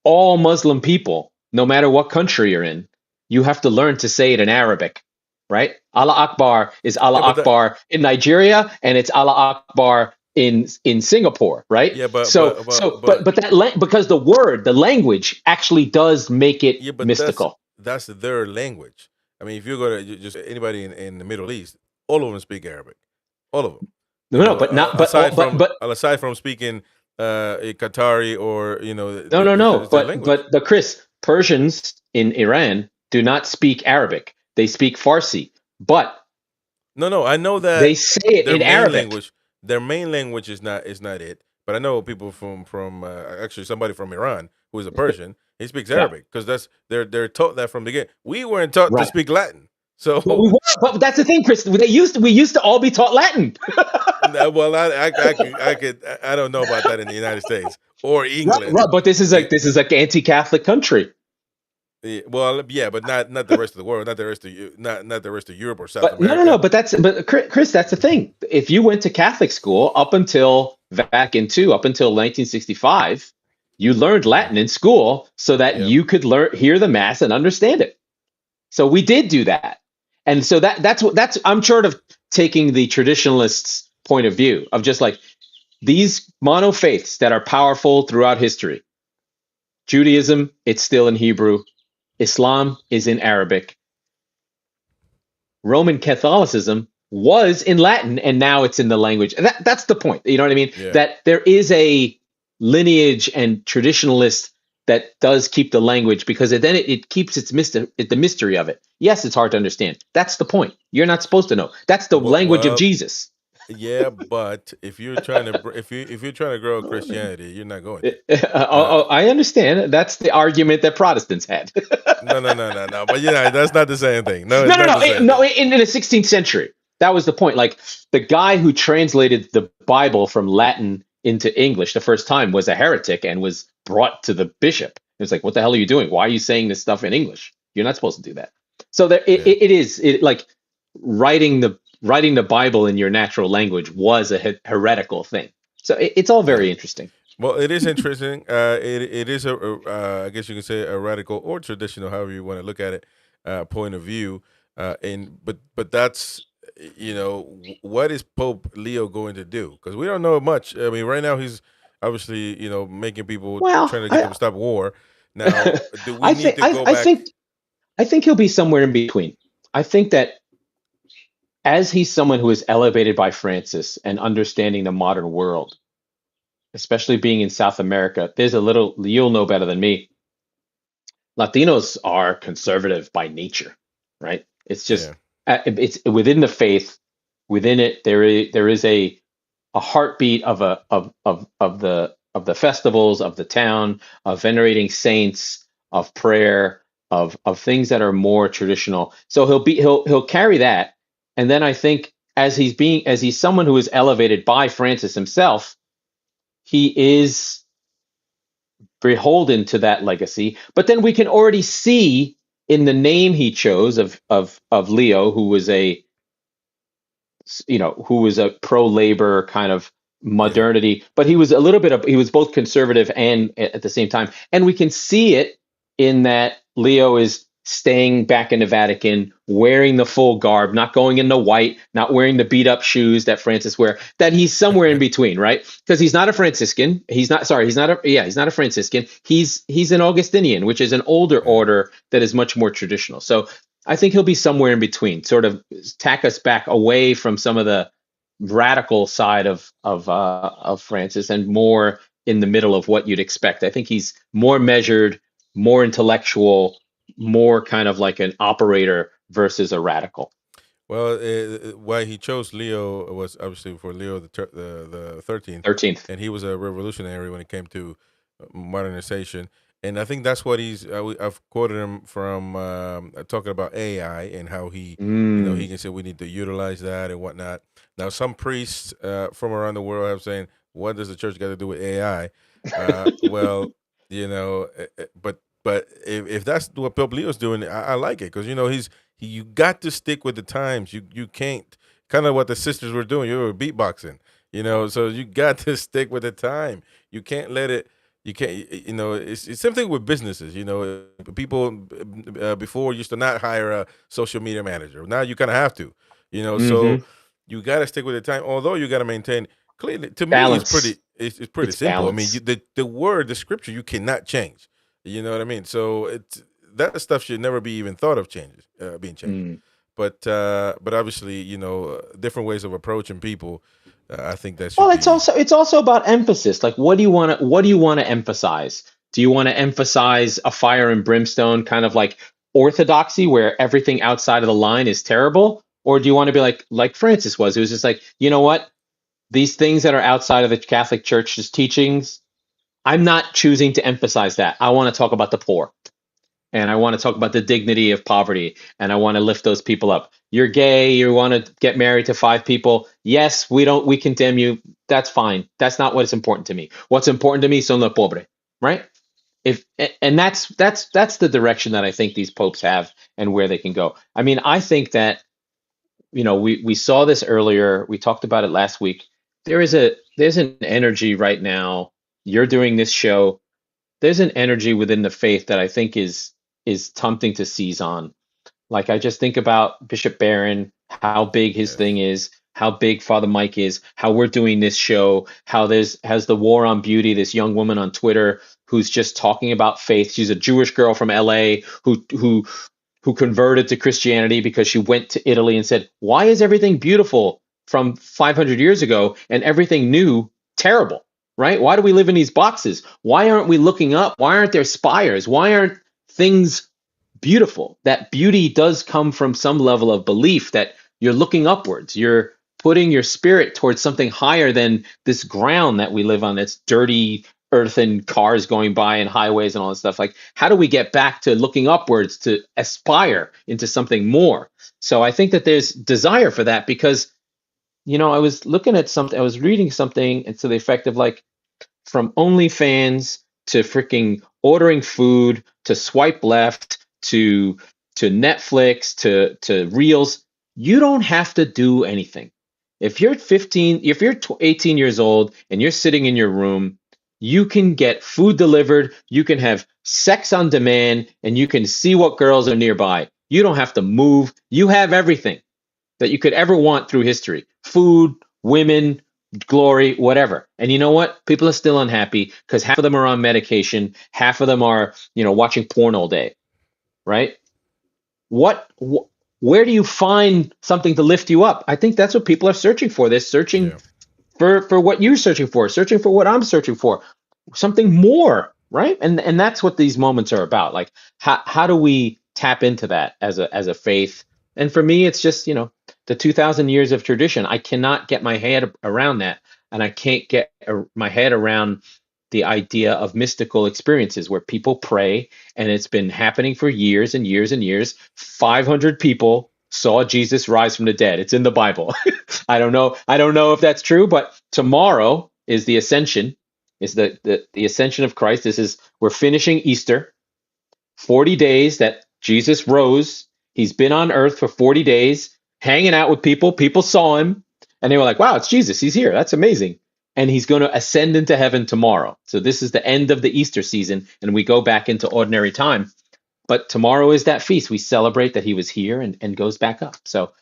all Muslim people, no matter what country you're in, you have to learn to say it in Arabic, right? Allah Akbar is Allah yeah, but that, Akbar in Nigeria, and it's Allah Akbar in Singapore, right? yeah, So because the language actually does make it yeah, but mystical. that's their language. I mean, if you go to just anybody in the Middle East, all of them speak Arabic. All of them. No, no, but not, Aside from speaking Qatari or no, no, no. it's their language. But the Chris, Persians in Iran do not speak Arabic. They speak Farsi, but No, no, I know they that say it their in main Arabic. language, is not it. But I know people from actually somebody from Iran who is a Persian. He speaks Yeah, Arabic because they're taught that from the beginning. We weren't taught to right. speak Latin, But so but that's the thing, Chris. We used to all be taught Latin. well, I don't know about that in the United States or Right, England. right. But It- this is like anti-Catholic country. well, yeah, but not the rest of the world, not the rest of you, not the rest of Europe or South But no, no, no. America. But Chris, that's the thing. If you went to Catholic school up until Vatican II, up until 1965, you learned Hmm. Latin in school so that Yep. you could hear the mass and understand it. So we did do that, and so that's I'm sort of taking the traditionalists' point of view of just like these monofaiths that are powerful throughout history. Judaism, it's still in Hebrew. Islam is in Arabic. Roman Catholicism was in Latin and now it's in the language. That's the point. You know what I mean? Yeah. That there is a lineage and traditionalist that does keep the language because it keeps the mystery of it. Yes, it's hard to understand. That's the point. You're not supposed to know. That's the language of Well, Jesus. yeah, but if you're trying to grow Christianity, you're not going to. Uh, I understand. That's the argument that Protestants had. no, no, no, no, no. But that's not the same thing. No, No, it's no, not no, the same no. thing. In the 16th century, that was the point. Like the guy who translated the Bible from Latin into English the first time was a heretic and was brought to the bishop. It was like, "What the hell are you doing? Why are you saying this stuff in English? You're not supposed to do that." So Yeah, it is like writing the Bible in your natural language was a heretical thing. So it's all yeah. very interesting. Well, it is interesting. It is I guess you can say a radical or traditional, however you want to look at it, point of view. And but that's what is Pope Leo going to do? Because we don't know much. I mean, right now he's obviously making people Well, trying to get them to stop war. Now, do we I need think to go back? I think he'll be somewhere in between. I think that as he's someone who is elevated by Francis and understanding the modern world, especially being in South America, there's a little, you'll know better than me. Latinos are conservative by nature, right? It's just, Yeah, it's within the faith, within it, there is a heartbeat of the festivals of the town, of venerating saints, of prayer, of things that are more traditional. So he'll carry that, and then I think as he's someone who is elevated by Francis himself, he is beholden to that legacy. But then we can already see in the name he chose of Leo, who was a pro labor kind of yeah, modernity, but he was both conservative and at the same time. And we can see it in that Leo is staying back in the Vatican, wearing the full garb, not going in the white, not wearing the beat up shoes that Francis wear, that he's somewhere in between, right? Because he's not a Franciscan. He's not a Franciscan. He's an Augustinian, which is an older Yeah. order that is much more traditional. So I think he'll be somewhere in between, sort of tack us back away from some of the radical side of Francis and more in the middle of what you'd expect. I think he's more measured, more intellectual, more kind of like an operator versus a radical. Well, why he chose Leo was obviously for Leo the 13th, 13th. and he was a revolutionary when it came to modernization. And I think that's what I've quoted him from talking about AI and how he Mm, can say we need to utilize that and whatnot. Now, some priests from around the world have saying, "What does the church got to do with AI?" Well, but if that's what Pope Leo's doing, I like it because you got to stick with the times. You can't kind of what the sisters were doing. You were beatboxing, so you got to stick with the time. You can't let it. You can't. It's something with businesses. People before used to not hire a social media manager. Now you kind of have to. So hmm. you got to stick with the time. Although you got to maintain. Clearly, to me, it's Balance. pretty. It's pretty It's simple. I mean, balance. the scripture, you cannot change. You know what I mean? So that stuff should never be even thought of being changed. Mm. But obviously, different ways of approaching people. I think that Well, should be. it's also about emphasis. Like, what do you want to emphasize? Do you want to emphasize a fire and brimstone kind of like orthodoxy, where everything outside of the line is terrible, or do you want to be like Francis was? It was just like, you know what? These things that are outside of the Catholic Church's teachings, I'm not choosing to emphasize that. I want to talk about the poor, and I want to talk about the dignity of poverty, and I want to lift those people up. You're gay, you want to get married to 5 people. Yes, we condemn you. That's fine. That's not what's important to me. What's important to me son los pobres, right? If and that's the direction that I think these popes have and where they can go. I mean, I think that we saw this earlier. We talked about it last week. There's an energy right now. You're doing this show. There's an energy within the faith that I think is tempting to seize on. Like, I just think about Bishop Barron, how big his thing Yes. is, how big Father Mike is, how we're doing this show, how there's has the War on Beauty, this young woman on Twitter who's just talking about faith. She's a Jewish girl from LA who converted to Christianity because she went to Italy and said, "Why is everything beautiful from 500 years ago and everything new terrible?" Right? Why do we live in these boxes? Why aren't we looking up? Why aren't there spires? Why aren't things beautiful? That beauty does come from some level of belief that you're looking upwards. You're putting your spirit towards something higher than this ground that we live on, that's dirty earth and cars going by and highways and all this stuff. Like, how do we get back to looking upwards to aspire into something more? So I think that there's desire for that because, I was looking at something, I was reading something, and to the effect of like, from OnlyFans to freaking ordering food to swipe left to Netflix to Reels, you don't have to do anything. If you're 18 years old and you're sitting in your room, you can get food delivered, you can have sex on demand, and you can see what girls are nearby. You don't have to move. You have everything that you could ever want through history: food, women, glory, whatever. And you know what? People are still unhappy because half of them are on medication, half of them are, watching porn all day, right? What, where do you find something to lift you up? I think that's what people are searching for. They're searching Yeah. for what you're searching for what I'm searching for, something more, right? And that's what these moments are about. Like, how do we tap into that as a faith? And for me, it's just, the 2,000 years of tradition. I cannot get my head around that, and I can't get my head around the idea of mystical experiences where people pray, and it's been happening for years and years and years. 500 people saw Jesus rise from the dead. It's in the Bible. I don't know if that's true, but tomorrow is the ascension, is the ascension of Christ. We're finishing Easter, 40 days that Jesus rose. He's been on earth for 40 days, hanging out with people. People saw him and they were like, wow, it's Jesus. He's here. That's amazing. And he's going to ascend into heaven tomorrow. So this is the end of the Easter season, and we go back into ordinary time. but tomorrow is that feast. We celebrate that he was here and goes back up. So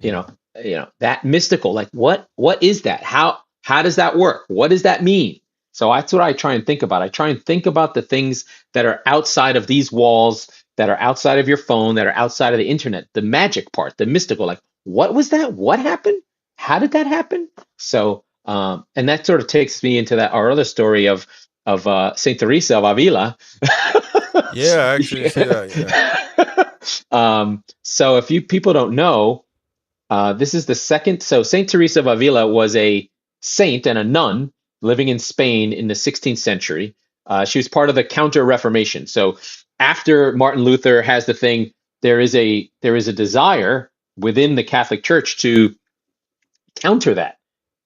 you Yeah. know, that mystical, like what is that? How does that work? What does that mean? So that's what I try and think about. I try and think about the things that are outside of these walls, that are outside of your phone, that are outside of the internet, the magic part, the mystical, like what was that? What happened? How did that happen? So and that sort of takes me into that our other story of Saint Teresa of Avila. Yeah, I actually see that. Yeah. So if you people don't know, this is the second. So Saint Teresa of Avila was a saint and a nun living in Spain in the 16th century. She was part of the Counter Reformation. So after Martin Luther has the thing, there is a desire within the Catholic Church to counter that,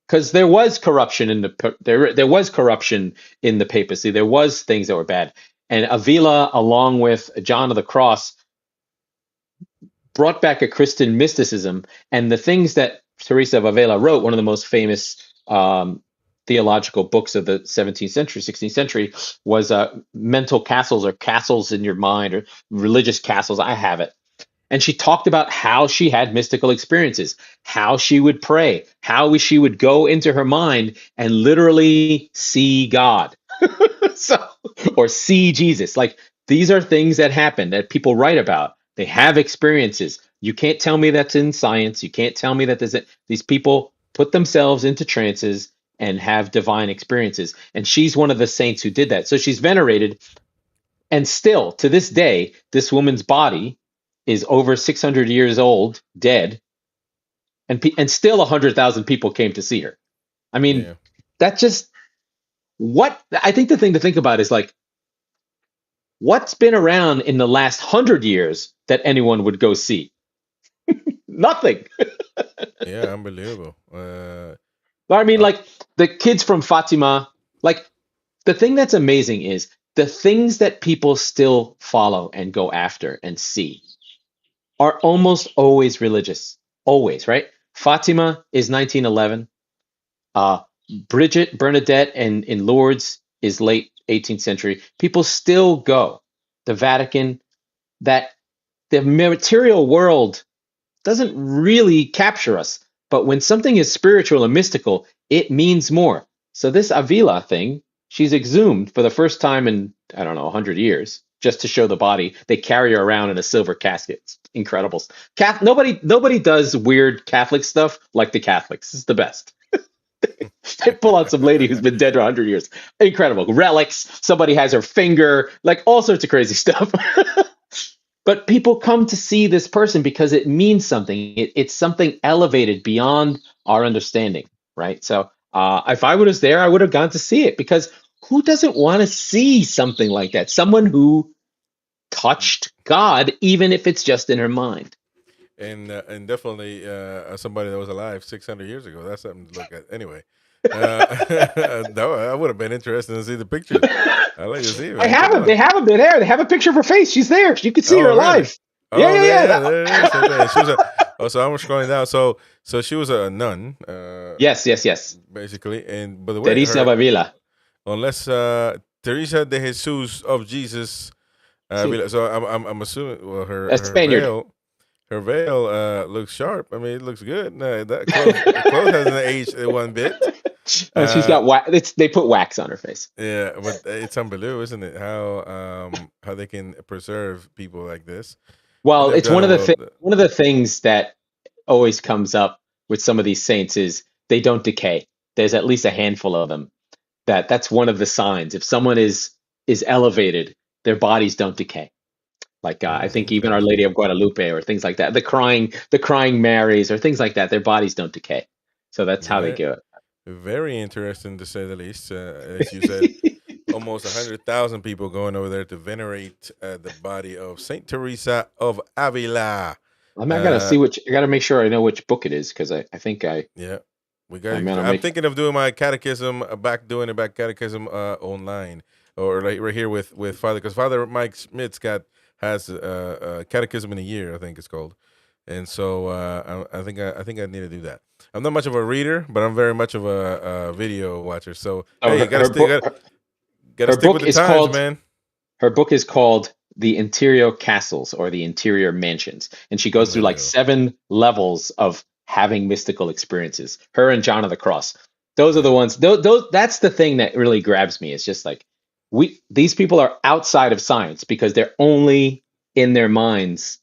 because there was corruption in there was corruption in the papacy. There was things that were bad, and Avila, along with John of the Cross, brought back a Christian mysticism. And the things that Teresa of Avila wrote, one of the most famous theological books of the 17th century, 16th century, was Mental Castles, or Castles in Your Mind, or Religious Castles. I have it. And she talked about how she had mystical experiences, how she would pray, how she would go into her mind and literally see God. So, or see Jesus. Like, these are things that happen that people write about. They have experiences. You can't tell me that's in science. You can't tell me that these people put themselves into trances and have divine experiences. And she's one of the saints who did that. So she's venerated. And still, to this day, this woman's body is over 600 years old, dead, and still 100,000 people came to see her. I mean, Yeah. that just what I think the thing to think about is like, what's been around in the last 100 years that anyone would go see? Nothing. Yeah, unbelievable. I mean, Uh, like the kids from Fatima, like the thing that's amazing is the things that people still follow and go after and see are almost always religious. Always, right? Fatima is 1911. Uh, Bridget Bernadette and in Lourdes is late 18th century. People still go. The Vatican, that the material world doesn't really capture us. But when something is spiritual and mystical, it means more. So this Avila thing, she's exhumed for the first time in, I don't know, 100 years, just to show the body. They carry her around in a silver casket. It's incredible. Nobody does weird Catholic stuff like the Catholics. It's the best. They pull out some lady who's been dead for 100 years. Incredible. Relics. Somebody has her finger, like all sorts of crazy stuff. But people come to see this person because it means something. It's something elevated beyond our understanding, right? So if I was there, I would have gone to see it, because who doesn't want to see something like that? Someone who touched God, even if it's just in her mind. and definitely somebody that was alive 600 years ago. That's something to look at. Anyway, no, I would have been interested to see the pictures. I'd like to see, I man. have Come them. They on. have them. They're there. They have a picture of her face. She's there. You can see her Oh, really? alive. Yeah, Oh, yeah, there, yeah. yeah, there it is. Right there. She was a. Oh, so I'm scrolling down. So she was a nun, Yes, yes, yes. basically. And by the way, Teresa her Bavila. unless Teresa de Jesus of Jesus. See, So I'm assuming. Well, a Spaniard. her veil looks sharp. I mean, it looks good. That clothes hasn't aged one bit. She's Uh, got wax. They put wax on her face. yeah, but it's unbelievable, isn't it? How they can preserve people like this, and Well, they've it's done one a of the well. one of the things that always comes up with some of these saints is they don't decay. There's at least a handful of them that's one of the signs. If someone is elevated, their bodies don't decay. Like I think even Our Interesting. Lady of Guadalupe or things like that. The crying Marys or things like that. Their bodies don't decay. So that's how they Very, do very interesting to say the least. As you said, it. almost 100,000 people going over there to venerate the body of Saint Teresa of Avila. I gotta Uh, see which. I gotta make sure I know which book it is, because I think yeah, we got. I'm gonna I'm make. thinking of doing my catechism doing a back catechism online, or like right here with Father, because Father Mike Smith's has a catechism in a year, I think it's called, and so I think I need to do that. I'm not much of a reader, but I'm very much of a video watcher. So Oh, hey, you her book. gotta Her stick book with the is times, called. man. Her book is called the interior castles or the interior mansions. And she goes through like Unbelievable. 7 levels of having mystical experiences. Her and John of the Cross. Those are the Yeah. ones. Those that's the thing that really grabs me. It's just like these people are outside of science because they're only in their minds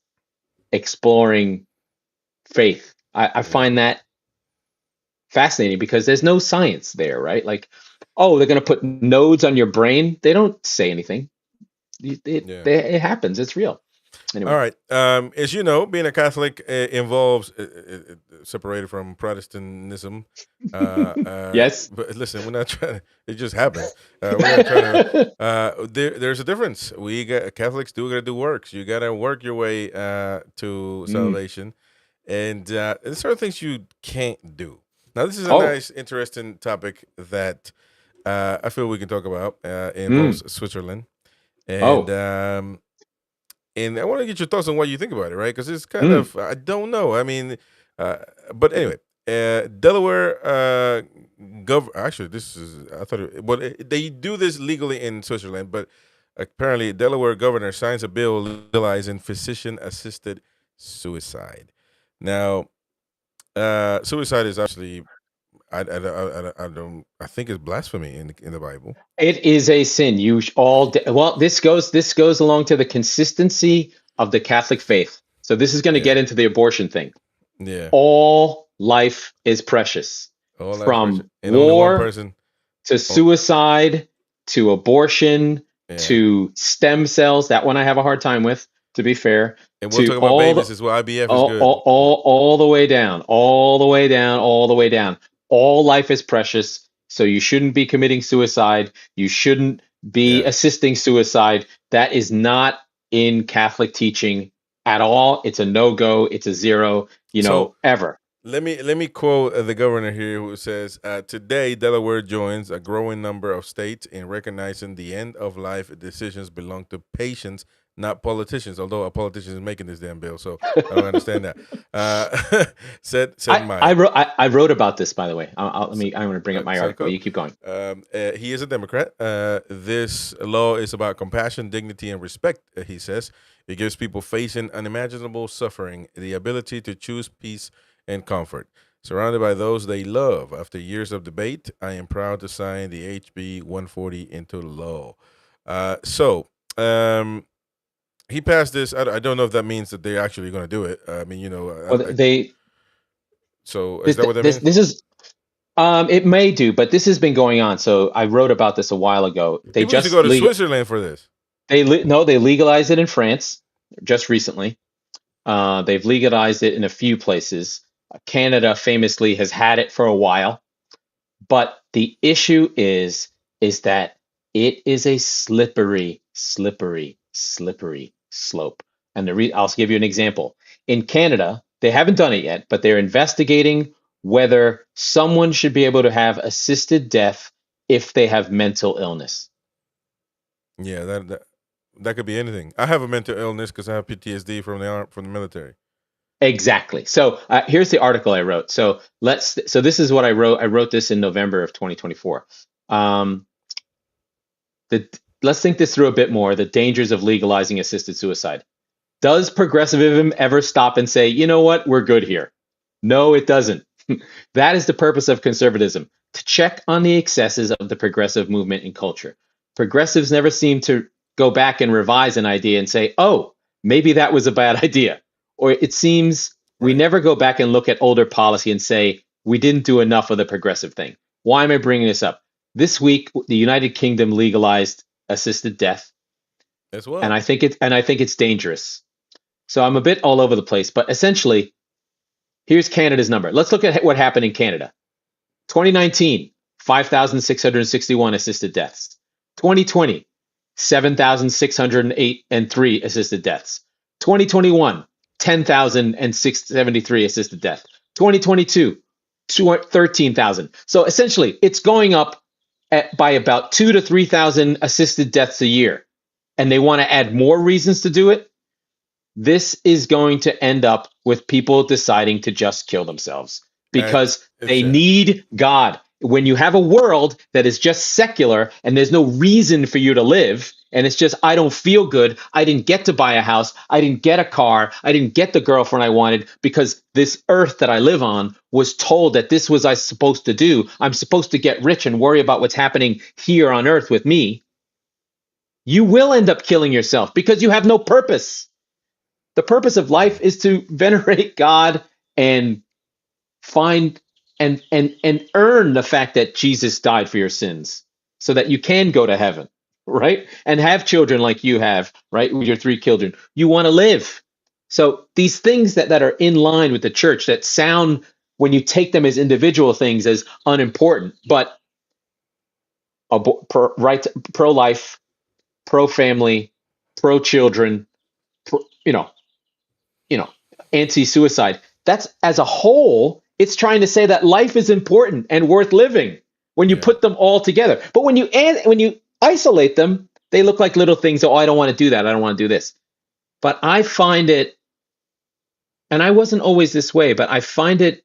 exploring faith. I Yeah. find that fascinating because there's no science there, right? Like, oh, they're going to put nodes on your brain. They don't say anything. Yeah. It happens. It's real. All Anyway. right. As you know, being a Catholic involves separated from Protestantism. Yes. But listen, we're not trying to. It just happens. We're not trying to. There's a difference. We got Catholics do gotta do works. You gotta work your way to Mm. salvation, and there's certain things you can't do. Now, this is a Oh. nice, interesting topic that I feel we can talk about. It Mm. involves Switzerland, Oh. and I want to get your thoughts on what you think about it, right? Because it's kind Mm. of I don't know. I mean, uh, but anyway, Delaware actually this is I thought they do this legally in Switzerland, but apparently Delaware governor signs a bill legalizing physician assisted suicide. Now, suicide is actually I don't I think it's blasphemy in the Bible. It is a sin. Well, this goes along to the consistency of the Catholic faith. So this is going to Yeah, get into the abortion thing. yeah. All life is precious, All life precious, from and only one war person. to Oh, suicide to abortion yeah. to stem cells. That one I have a hard time with, to be fair. And we'll To talk about all the babies as well. IBF is all, good. all, all, all the way down, all the way down, all the way down. All life is precious, so you shouldn't be committing suicide. You shouldn't be Yeah. assisting suicide. That is not in Catholic teaching at all. It's a no go. It's a zero, So ever. let me quote the governor here, who says, "Today, Delaware joins a growing number of states in recognizing the end of life decisions belong to patients, not politicians. Although a politician is making this damn bill, so I don't understand that." Said I, I Maya. wrote I wrote about this, by the way. I'm going to bring up my So article. cool. You keep going. He is a Democrat. This law is about compassion, dignity, and respect, he says. It gives people facing unimaginable suffering the ability to choose peace and comfort. Surrounded by those they love, after years of debate, I am proud to sign the HB 140 into law. So, he passed this. I don't know if that means that they're actually going to do it. I mean, Well, they so is this that what that this means? this is it may do, but this has been going on. So I wrote about this a while ago. People used to go to Switzerland for this. No, they legalized it in France just recently. They've legalized it in a few places. Canada famously has had it for a while, but the issue is that it is a slippery, slippery, slippery slope. And I'll give you an example. In Canada, they haven't done it yet, but they're investigating whether someone should be able to have assisted death if they have mental illness. Yeah, that could be anything. I have a mental illness because I have PTSD from the military. Exactly. So here's the article I wrote. So this is what I wrote. I wrote this in November of 2024. Um, let's think this through a bit more. The dangers of legalizing assisted suicide. Does progressivism ever stop and say, you know what, we're good here? No, it doesn't. That is the purpose of conservatism, to check on the excesses of the progressive movement in culture. Progressives never seem to go back and revise an idea and say, oh, maybe that was a bad idea. Or it seems we Right. never go back and look at older policy and say, we didn't do enough of the progressive thing. Why am I bringing this up? This week, the United Kingdom legalized assisted death, As and well. I think it's dangerous. So I'm a bit all over the place, but essentially, here's Canada's number. Let's look at what happened in Canada. 2019, 5,661 assisted deaths. 2020, 7,608 and 3 assisted deaths. 2021, 10,673 assisted deaths. 2022, 13,000. So essentially, it's going up by about 2 to 3,000 assisted deaths a year. And they want to add more reasons to do it. This is going to end up with people deciding to just kill themselves And because it's they need God. when you have a world that is just secular and there's no reason for you to live, and it's just, I don't feel good, I didn't get to buy a house, I didn't get a car, I didn't get the girlfriend I wanted because this earth that I live on was told that this was I supposed to do. I'm supposed to get rich and worry about what's happening here on earth with me. You will end up killing yourself because you have no purpose. The purpose of life is to venerate God and find and earn the fact that Jesus died for your sins so that you can go to heaven, right? And have children like you have, right? With your 3 children. You want to live. So these things that are in line with the church that sound, when you take them as individual things, as unimportant, but pro-life, pro-family, pro-children, you know, anti-suicide. That's, as a whole, it's trying to say that life is important and worth living when you put them all together. But when you isolate them, they look like little things. Oh, I don't want to do that. I don't want to do this. But I find it, and I wasn't always this way, but I find it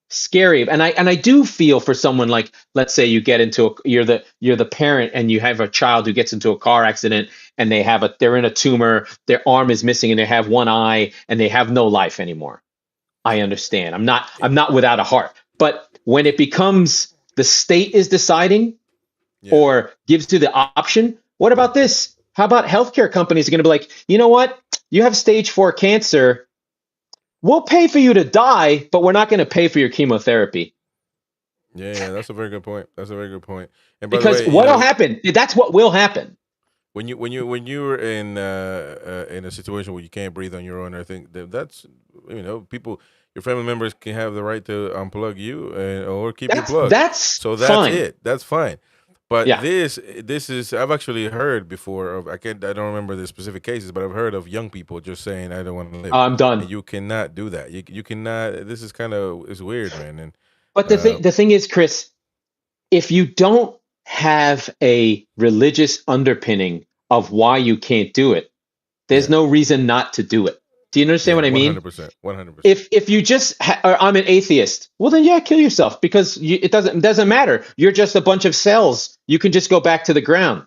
scary. And I do feel for someone like, let's say you get into you're the parent and you have a child who gets into a car accident and they're in a tumor, their arm is missing and they have one eye and they have no life anymore. I understand. I'm not without a heart. But when it becomes the state is deciding or gives you the option, what about this? How about healthcare companies are going to be like, you know what? You have stage 4 cancer. We'll pay for you to die, but we're not going to pay for your chemotherapy. Yeah, that's a very good point. That's a very good point. And by the Because way, what'll happen? That's what will happen. when you're in a situation where you can't breathe on your own, I think that's people, your family members can have the right to unplug you or keep you plugged. That's So that's fine. it. That's fine. But Yeah. this is, I've actually heard before of, I don't remember the specific cases, but I've heard of young people just saying, I don't want to live. I'm done. And you cannot do that. You cannot. This is it's weird, man. And But the thing is, Chris, if you don't have a religious underpinning of why you can't do it, there's no reason not to do it. Do you understand what I mean? 100%. 100%. If you just I'm an atheist, well then kill yourself because it doesn't matter. You're just a bunch of cells. You can just go back to the ground.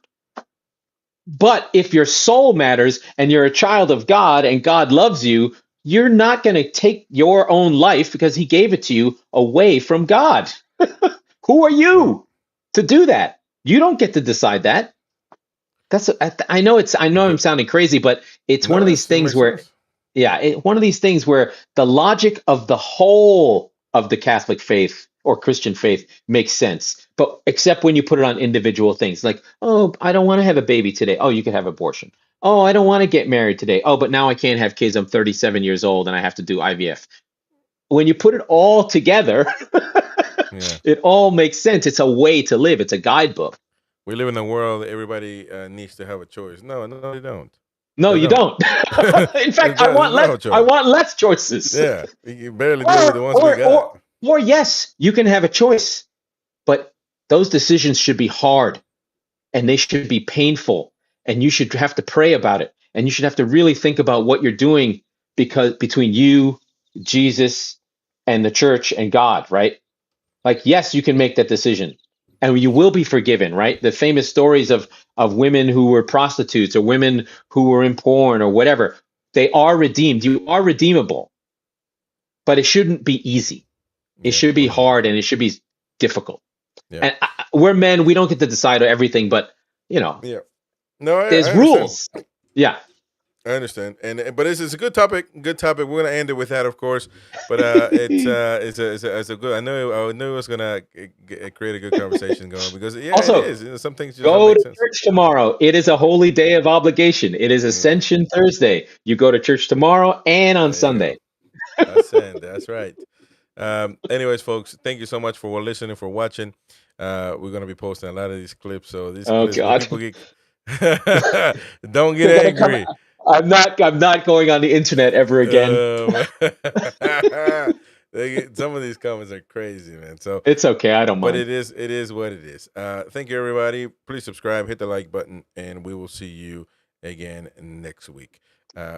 But if your soul matters and you're a child of God and God loves you, you're not going to take your own life because he gave it to you away from God. Who are you to do that? You don't get to decide that. I know I'm sounding crazy, but it's one of these things where, one of these things where the logic of the whole of the Catholic faith or Christian faith makes sense. But except when you put it on individual things like, oh, I don't want to have a baby today. Oh, you can have abortion. Oh, I don't want to get married today. Oh, but now I can't have kids. I'm 37 years old and I have to do IVF. When you put it all together, it all makes sense. It's a way to live. It's a guidebook. We live in a world that everybody needs to have a choice. No, they don't. No, you don't. In fact, I want less choices. Yeah, you barely deal with the ones we got. Or yes, you can have a choice, but those decisions should be hard and they should be painful and you should have to pray about it and you should have to really think about what you're doing because between you, Jesus, and the church and God, right? Like, yes, you can make that decision and you will be forgiven, right? The famous stories of women who were prostitutes or women who were in porn or whatever, they are redeemed. You are redeemable, but it shouldn't be easy. It should be hard and it should be difficult. And we're men, we don't get to decide everything, but no, there's rules. Yeah. I understand, but it's a good topic. Good topic. We're gonna end it with that, of course. But it's a good. I knew it was gonna create a good conversation going because also, it is. Some things just go to church tomorrow. It is a holy day of obligation. It is Ascension Thursday. You go to church tomorrow and on Sunday. That's right. Anyways, folks, thank you so much for listening, for watching. We're gonna be posting a lot of these clips. So these clips, God. Don't get angry. I'm not going on the internet ever again. Some of these comments are crazy, man. So it's okay, I don't mind. But it is what it is. Thank you, everybody. Please subscribe, hit the like button, and we will see you again next week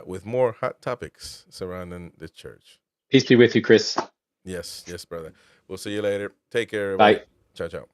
with more hot topics surrounding the church. Peace be with you, Chris. Yes, brother. We'll see you later. Take care, everybody. Bye. Ciao, ciao.